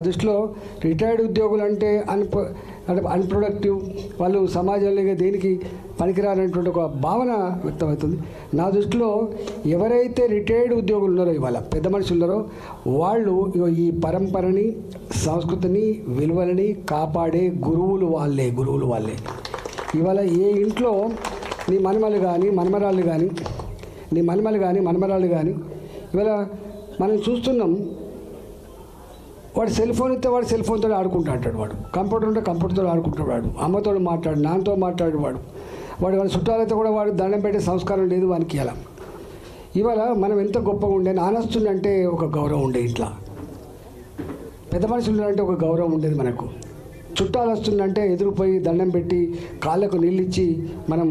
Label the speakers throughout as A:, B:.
A: దృష్టిలో రిటైర్డ్ ఉద్యోగులు అంటే అన్ప్రొడక్టివ్, వాళ్ళు సమాజంలో దేనికి పనికిరానటువంటి ఒక భావన వ్యక్తమవుతుంది. నా దృష్టిలో ఎవరైతే రిటైర్డ్ ఉద్యోగులు ఉన్నారో, ఇవాళ పెద్ద మనుషులు ఉన్నారో, వాళ్ళు ఈ పరంపరని, సంస్కృతిని, విలువలని కాపాడే గురువులు వాళ్ళే. ఇవాళ ఏ ఇంట్లో నీ మనమలు కానీ మనమరాళ్ళు కానీ ఇవాళ మనం చూస్తున్నాం. వాడు సెల్ ఫోన్ ఇస్తే వాడు సెల్ ఫోన్తో ఆడుకుంటూ అంటాడు, వాడు కంప్యూటర్ ఉంటే కంప్యూటర్తో ఆడుకుంటాడు, వాడు అమ్మతో మాట్లాడు, నాన్నతో మాట్లాడు, వాడు చుట్టాలతో కూడా వాడు దండం పెట్టే సంస్కారం లేదు వానికి. అలా ఇవాళ మనం ఎంత గొప్పగా ఉండే, నానొస్తుందంటే ఒక గౌరవం ఉండే, ఇంట్లో పెద్ద మనుషులు అంటే ఒక గౌరవం ఉండేది మనకు. చుట్టాలు వస్తుందంటే ఎదురుపోయి దండం పెట్టి కాళ్ళకు నీళ్ళిచ్చి మనం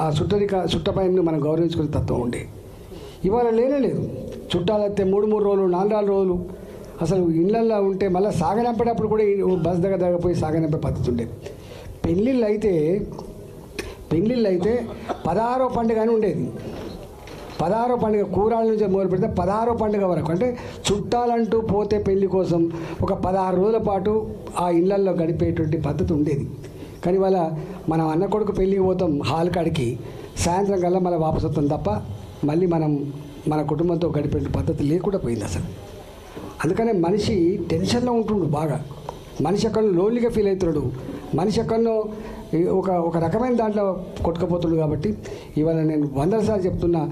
A: ఆ చుట్టపైన మనం గౌరవించుకునే తత్వం ఉండే. ఇవాళ లేదు. చుట్టాలైతే 3 రోజులు 4 రోజులు అసలు ఇళ్ళల్లో ఉంటే మళ్ళీ సాగనంపేటప్పుడు కూడా బస్ దగ్గర పోయి సాగనంపే పద్ధతి ఉండేది. పెళ్ళిళ్ళు అయితే 16వ పండుగ అని ఉండేది. 16వ పండుగ కూరాల నుంచి మొదలు పెడితే 16వ పండుగ వరకు, అంటే చుట్టాలంటూ పోతే పెళ్లి కోసం ఒక 16 రోజుల పాటు ఆ ఇళ్ళల్లో గడిపేటువంటి పద్ధతి ఉండేది. కానీ ఇవాళ మనం అన్న కొడుకు పెళ్ళికి పోతాం హాల్ కాడికి, సాయంత్రం కల్లా మళ్ళీ వాపసు వస్తాం తప్ప మళ్ళీ మనం మన కుటుంబంతో గడిపే పద్ధతి లేకుండా పోయింది అసలు. అందుకనే మనిషి టెన్షన్లో ఉంటుండు బాగా, మనిషి ఎక్కడో లోన్లీగా ఫీల్ అవుతున్నాడు, మనిషి ఎక్కడో ఒక రకమైన దాంట్లో కొట్టుకుపోతుండు. కాబట్టి ఇవాళ నేను 100 సార్లు చెప్తున్నా,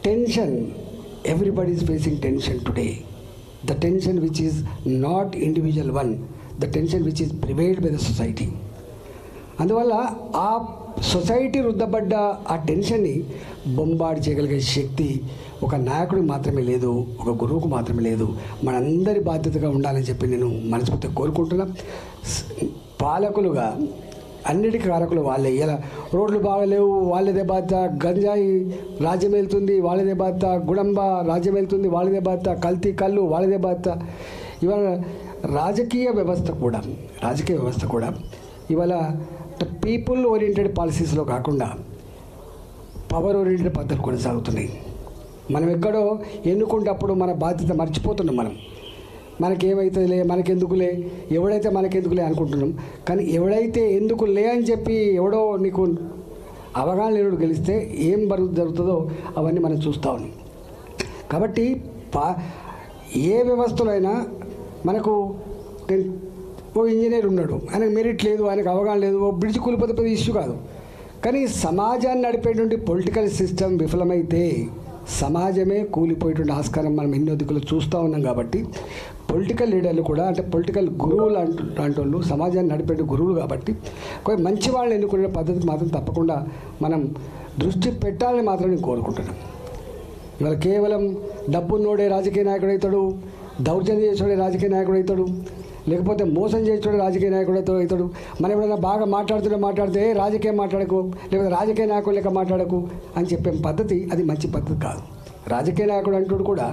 A: tension, everybody is facing tension today. The tension which is not individual one, the tension which is prevailed by the society. అందువల్ల ఆ సొసైటీ రుద్దబడ్డ ఆ టెన్షన్ని బొంబాడి చేయగలిగే శక్తి ఒక నాయకుడికి మాత్రమే లేదు, ఒక గురువుకు మాత్రమే లేదు. మనందరి బాధ్యతగా ఉండాలని చెప్పి నేను మనస్ఫూర్తిగా కోరుకుంటున్నా. పాలకులుగా అన్నిటికీ కారకులు వాళ్ళే. ఇలా రోడ్లు బాగలేవు వాళ్ళదే బాధ్యత, గంజాయి రాజ్యం వెళ్తుంది వాళ్ళదే బాధ్యత, గుడంబ రాజ్యం వెళ్తుంది వాళ్ళదే బాధ్యత, కల్తీ కళ్ళు వాళ్ళదే బాధ్యత. ఇవాళ రాజకీయ వ్యవస్థ కూడా ఇవాళ పీపుల్ ఓరియంటెడ్ పాలసీస్లో కాకుండా పవర్ ఓరియంటెడ్ పద్ధతులు కొనసాగుతున్నాయి. మనం ఎక్కడో ఎన్నుకుంటప్పుడు మన బాధ్యత మర్చిపోతున్నాం. మనకేమవుతుందిలే, మనకెందుకులే, ఎవడైతే మనకెందుకులే అనుకుంటున్నాం. కానీ ఎవడైతే ఎందుకులే అని చెప్పి ఎవడో నీకు అవగాహన లేనుడు గెలిస్తే ఏం జరుగుతుందో అవన్నీ మనం చూస్తూ ఉన్నాం. కాబట్టి ఏ వ్యవస్థలో అయినా మనకు ఓ ఇంజనీర్ ఉన్నాడు, ఆయనకు మెరిట్ లేదు, ఆయనకు అవగాహన లేదు, ఓ బ్రిడ్జ్ కూలిపోతే పెద్ద ఇష్యూ కాదు. కానీ సమాజాన్ని నడిపేటువంటి పొలిటికల్ సిస్టమ్ విఫలమైతే సమాజమే కూలిపోయేటువంటి ఆస్కారం మనం ఎన్నో దిక్కులు చూస్తూ ఉన్నాం. కాబట్టి పొలిటికల్ లీడర్లు కూడా, అంటే పొలిటికల్ గురువులు లాంటి వాళ్ళు, సమాజాన్ని నడిపే గురువులు కాబట్టి కొన్ని మంచి వాళ్ళని ఎన్నుకునే పద్ధతికి మాత్రం తప్పకుండా మనం దృష్టి పెట్టాలని మాత్రం నేను కోరుకుంటున్నాను. ఇవాళ కేవలం డబ్బున్నోడే రాజకీయ నాయకుడు అవుతాడు, దౌర్జన్యం చేసేవాడే రాజకీయ నాయకుడు అవుతాడు, లేకపోతే మోసం చేసేవాడు రాజకీయ నాయకుడు అవుతాడు. మనం ఎప్పుడైనా బాగా మాట్లాడితే రాజకీయం మాట్లాడకు, లేకపోతే రాజకీయ నాయకుడు లెక్క మాట్లాడకు అని చెప్పే పద్ధతి అది మంచి పద్ధతి కాదు. రాజకీయ నాయకుడు అంటాడు కూడా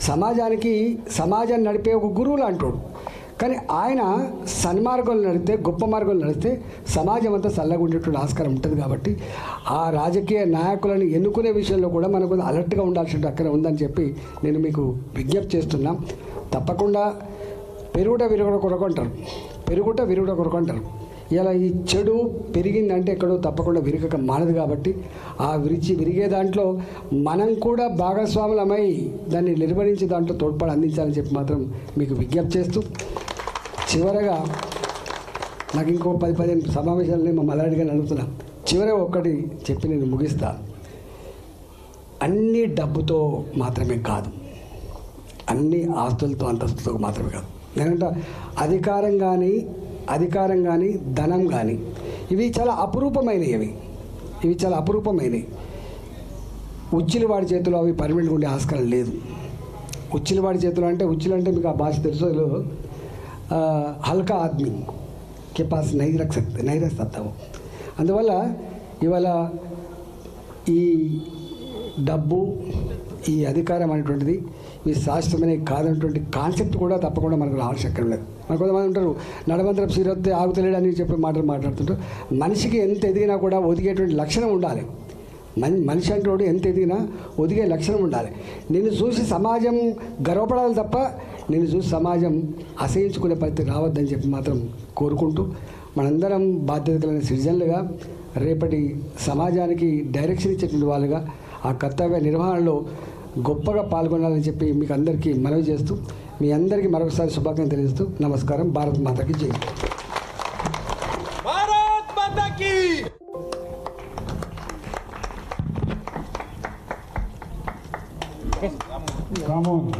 A: సమాజాన్ని నడిపే ఒక గురువులు అంటాడు. కానీ ఆయన సన్మార్గంలో నడిస్తే, గొప్ప మార్గంలో నడిస్తే సమాజం అంతా చల్లగా ఉండేటువంటి ఆస్కారం ఉంటుంది. కాబట్టి ఆ రాజకీయ నాయకులను ఎన్నుకునే విషయంలో కూడా మనకు అలర్ట్గా ఉండాల్సిన అక్కడ ఉందని చెప్పి నేను మీకు విజ్ఞప్తి చేస్తున్నా. తప్పకుండా పెరుగుట విరుగుట కొరకు అంటారు. ఇలా ఈ చెడు పెరిగిందంటే ఎక్కడో తప్పకుండా విరగక మానదు. కాబట్టి ఆ విరిగే దాంట్లో మనం కూడా భాగస్వాములమై దాన్ని నిర్వహించి దాంట్లో తోడ్పాటు అందించాలని చెప్పి మాత్రం మీకు విజ్ఞప్తి చేస్తూ, చివరగా నాకు ఇంకో 10-15 సమావేశాలని మా మల్లారెడ్డి గారిని అడుగుతున్నా. చివరగా ఒక్కటి చెప్పి నేను ముగిస్తా. అన్ని డబ్బుతో మాత్రమే కాదు, అన్ని ఆస్తులతో అంతస్తుతో మాత్రమే కాదు. నేనంట అధికారం కానీ ధనం కానీ ఇవి చాలా అపురూపమైనవి. ఉచ్చిలివాడి చేతిలో అవి పర్మనెంట్గా ఉండే ఆస్కారం లేదు. ఉచ్చిలివాడి చేతిలో అంటే మీకు ఆ భాష తెలుసో హల్కా ఆద్మీ కే పాస్ నహీ రఖ్ సక్తా. అందువల్ల ఇవాళ ఈ డబ్బు, ఈ అధికారం అనేటువంటిది ఈ శాస్త్రమైన కాదనేటువంటి కాన్సెప్ట్ కూడా తప్పకుండా మనకు ఆవశ్యకం లేదు. మనకు కొంతమంది ఉంటారు, నడవంతరం సీరొత్తే ఆగుతలేడు అని చెప్పి మాట్లాడుతుంటారు. మనిషికి ఎంత ఎదిగినా కూడా ఒదిగేటువంటి లక్షణం ఉండాలి. మనిషి అంటోడు ఎంత ఎదిగినా ఒదిగే లక్షణం ఉండాలి. నిన్ను చూసి సమాజం గర్వపడాలి తప్ప నిన్ను చూసి సమాజం అసహించుకునే పరిస్థితి రావద్దని చెప్పి మాత్రం కోరుకుంటూ, మనందరం బాధ్యత కలిగిన సిటిజన్లుగా రేపటి సమాజానికి డైరెక్షన్ ఇచ్చేటువంటి వాళ్ళుగా ఆ కర్తవ్య నిర్వహణలో గొప్పగా పాల్గొనాలని చెప్పి మీకు అందరికీ మనవి చేస్తూ, మీ అందరికీ మరొకసారి శుభాకాంక్షలు తెలియజేస్తూ నమస్కారం. భారత్ మాతాకి జై.
B: భారత్ మాతాకి
C: రామోహన్